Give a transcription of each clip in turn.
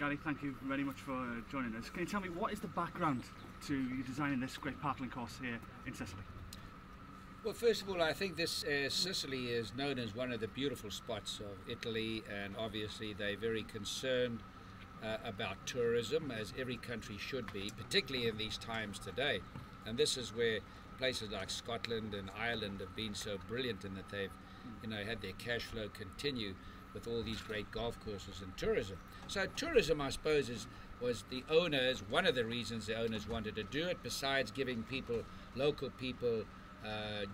Gary, thank you very much for joining us. Can you tell me what is the background to you designing this great parkland course here in Sicily? Well, first of all, I think this Sicily is known as one of the beautiful spots of Italy, and obviously they're very concerned about tourism, as every country should be, particularly in these times today. And this is where places like Scotland and Ireland have been so brilliant in that they've, had their cash flow continue with all these great golf courses and tourism. So tourism, I suppose, was the owners, one of the reasons the owners wanted to do it, besides giving people, local people,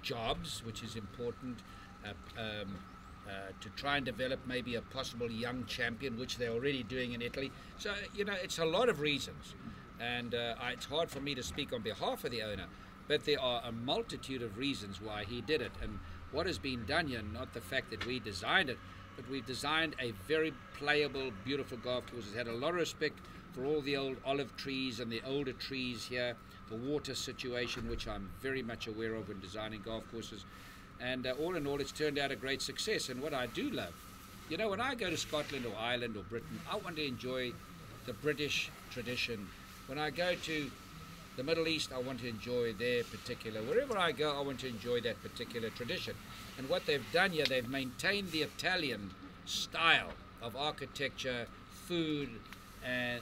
jobs, which is important, to try and develop maybe a possible young champion, which they're already doing in Italy. So, it's a lot of reasons, and it's hard for me to speak on behalf of the owner, but there are a multitude of reasons why he did it. And what has been done here, not the fact that we designed it, but we've designed a very playable, beautiful golf course. It's had a lot of respect for all the old olive trees and the older trees here, the water situation, which I'm very much aware of when designing golf courses. And all in all, it's turned out a great success. And what I do love, when I go to Scotland or Ireland or Britain, I want to enjoy the British tradition. When I go to the Middle East, I want to enjoy their particular, wherever I go, I want to enjoy that particular tradition. And what they've done here, they've maintained the Italian style of architecture, food, and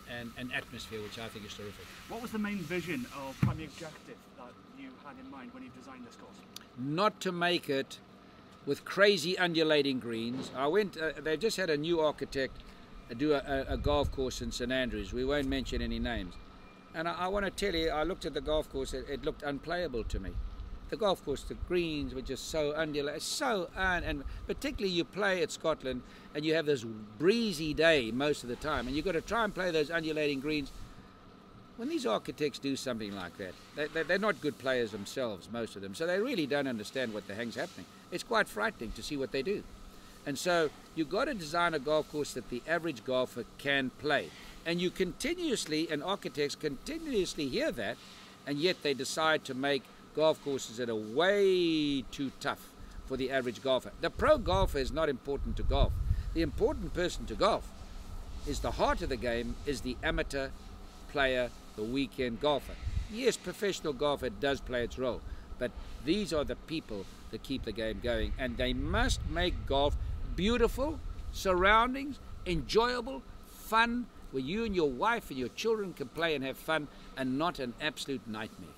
atmosphere, which I think is terrific. What was the main vision or primary objective that you had in mind when you designed this course? Not to make it with crazy undulating greens. They've just had a new architect do a golf course in St Andrews. We won't mention any names. And I want to tell you, I looked at the golf course, it looked unplayable to me. The golf course, the greens were just so undulating, and particularly you play at Scotland and you have this breezy day most of the time, and you've got to try and play those undulating greens. When these architects do something like that, they're not good players themselves, most of them, so they really don't understand what the hell's happening. It's quite frightening to see what they do. And so you've got to design a golf course that the average golfer can play. And you continuously, and architects continuously hear that, and yet they decide to make golf courses that are way too tough for the average golfer. The pro golfer is not important to golf. The important person to golf is the heart of the game, is the amateur player, the weekend golfer. Yes, professional golfer does play its role, but these are the people that keep the game going, and they must make golf beautiful, surroundings, enjoyable, fun, where you and your wife and your children can play and have fun, and not an absolute nightmare.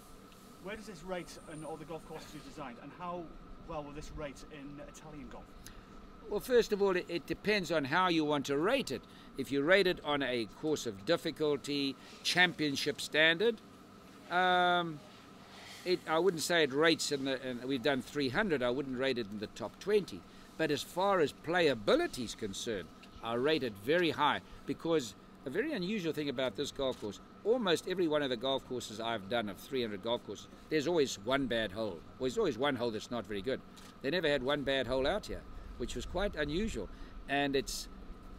Where does this rate in all the golf courses you've designed, and how well will this rate in Italian golf? Well, first of all, it depends on how you want to rate it. If you rate it on a course of difficulty, championship standard, I wouldn't say it rates we've done 300, I wouldn't rate it in the top 20. But as far as playability is concerned, I rate it very high, because a very unusual thing about this golf course, almost every one of the golf courses I've done, of 300 golf courses, there's always one bad hole. Well, there's always one hole that's not very good. They never had one bad hole out here, which was quite unusual. And it's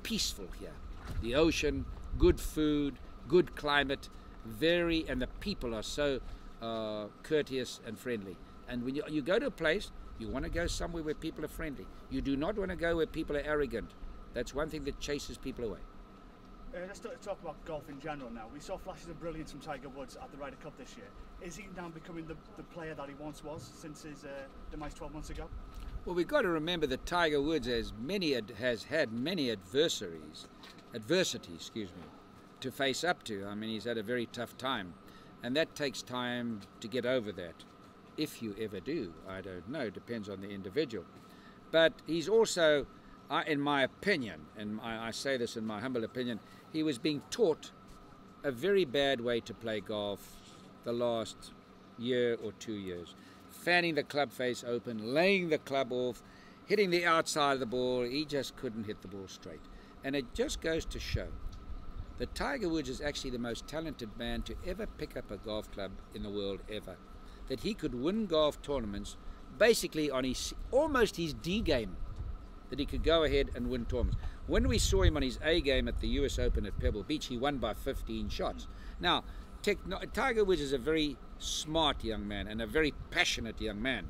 peaceful here. The ocean, good food, good climate, and the people are so courteous and friendly. And when you go to a place, you want to go somewhere where people are friendly. You do not want to go where people are arrogant. That's one thing that chases people away. Let's talk about golf in general now. We saw flashes of brilliance from Tiger Woods at the Ryder Cup this year. Is he now becoming the player that he once was since his demise 12 months ago? Well, we've got to remember that Tiger Woods has had many adversity, to face up to. I mean, he's had a very tough time, and that takes time to get over that. If you ever do, I don't know, depends on the individual. But he's also, in my opinion, and I say this in my humble opinion, he was being taught a very bad way to play golf the last year or 2 years. Fanning the club face open, laying the club off, hitting the outside of the ball. He just couldn't hit the ball straight. And it just goes to show that Tiger Woods is actually the most talented man to ever pick up a golf club in the world ever. That he could win golf tournaments basically on almost his D game. That he could go ahead and win tournaments. When we saw him on his A game at the US Open at Pebble Beach, he won by 15 shots. Now, Tiger Woods is a very smart young man and a very passionate young man.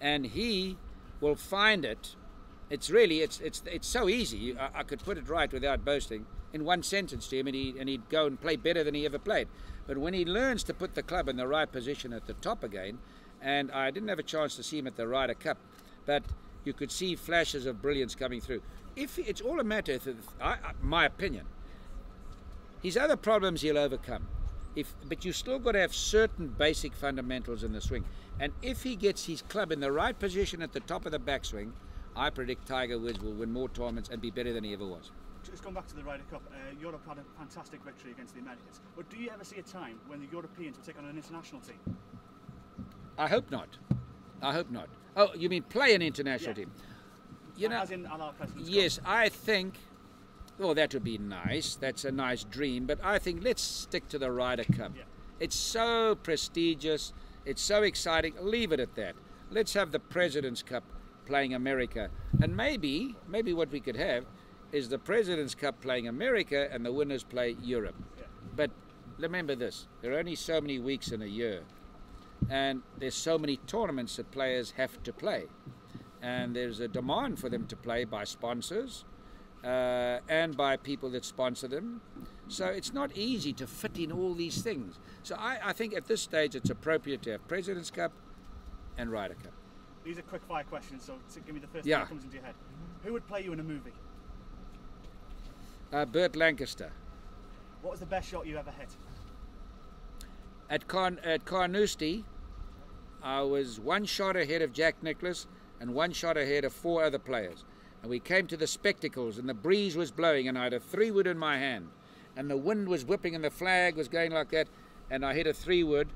And he will find it It's really, it's so easy. I could put it right without boasting in one sentence to him, and he'd go and play better than he ever played. But when he learns to put the club in the right position at the top again, and I didn't have a chance to see him at the Ryder Cup, but you could see flashes of brilliance coming through. If it's all a matter of, my opinion, his other problems he'll overcome. But you still got to have certain basic fundamentals in the swing. And if he gets his club in the right position at the top of the backswing, I predict Tiger Woods will win more tournaments and be better than he ever was. Just going back to the Ryder Cup, Europe had a fantastic victory against the Americans. But do you ever see a time when the Europeans will take on an international team? I hope not. I hope not. Oh, you mean play an international team? You know, as in our President's yes, Cup. I think. Well, that would be nice. That's a nice dream. But I think let's stick to the Ryder Cup. Yeah. It's so prestigious. It's so exciting. Leave it at that. Let's have the President's Cup playing America. And maybe what we could have is the President's Cup playing America and the winners play Europe. Yeah. But remember this, there are only so many weeks in a year. And there's so many tournaments that players have to play. And there's a demand for them to play by sponsors and by people that sponsor them. So it's not easy to fit in all these things. So I think at this stage it's appropriate to have President's Cup and Ryder Cup. These are quick fire questions, so give me the first Yeah. thing that comes into your head. Who would play you in a movie? Burt Lancaster. What was the best shot you ever hit? At Carnoustie, I was one shot ahead of Jack Nicklaus and one shot ahead of 4 other players. And we came to the spectacles and the breeze was blowing and I had a 3-wood in my hand. And the wind was whipping and the flag was going like that. And I hit a 3-wood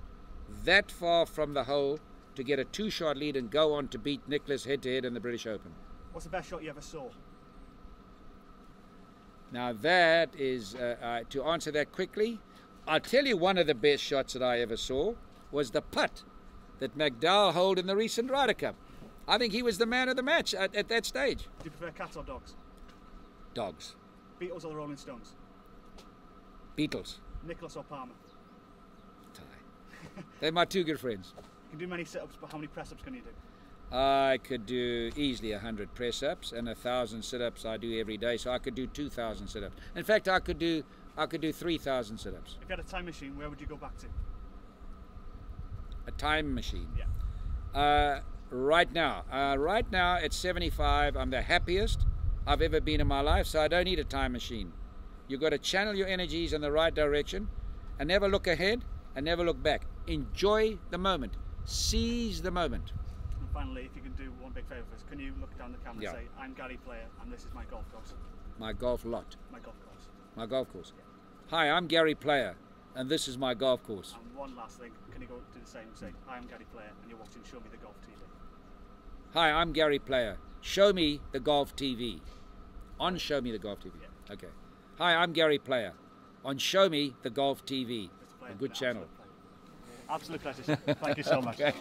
that far from the hole to get a 2-shot lead and go on to beat Nicklaus head-to-head in the British Open. What's the best shot you ever saw? Now that is, to answer that quickly, I'll tell you one of the best shots that I ever saw was the putt that McDowell held in the recent Ryder Cup. I think he was the man of the match at that stage. Do you prefer cats or dogs? Dogs. Beatles or the Rolling Stones? Beatles. Nicklaus or Palmer? Tie. They're my 2 good friends. You can do many sit-ups, but how many press-ups can you do? I could do easily 100 press-ups and 1,000 sit-ups I do every day, so I could do 2,000 sit-ups. In fact, I could do 3,000 sit-ups. If you had a time machine, where would you go back to? A time machine. Yeah. Right now at 75, I'm the happiest I've ever been in my life, so I don't need a time machine. You've got to channel your energies in the right direction and never look ahead and never look back. Enjoy the moment. Seize the moment. And finally, if you can do one big favour for us, can you look down the camera Yeah. and say, I'm Gary Player and this is my golf course? My golf lot. My golf course. My golf course. Hi, I'm Gary Player and this is my golf course. And one last thing, can you go do the same and say, hi, I'm Gary Player and you're watching Show Me the Golf TV? Hi, I'm Gary Player. Show me the Golf TV. On Show Me the Golf TV. Yeah. Okay. Hi, I'm Gary Player. On Show Me the Golf TV. Mr. Player, A good an channel. Absolute pleasure. Thank you so much. Okay.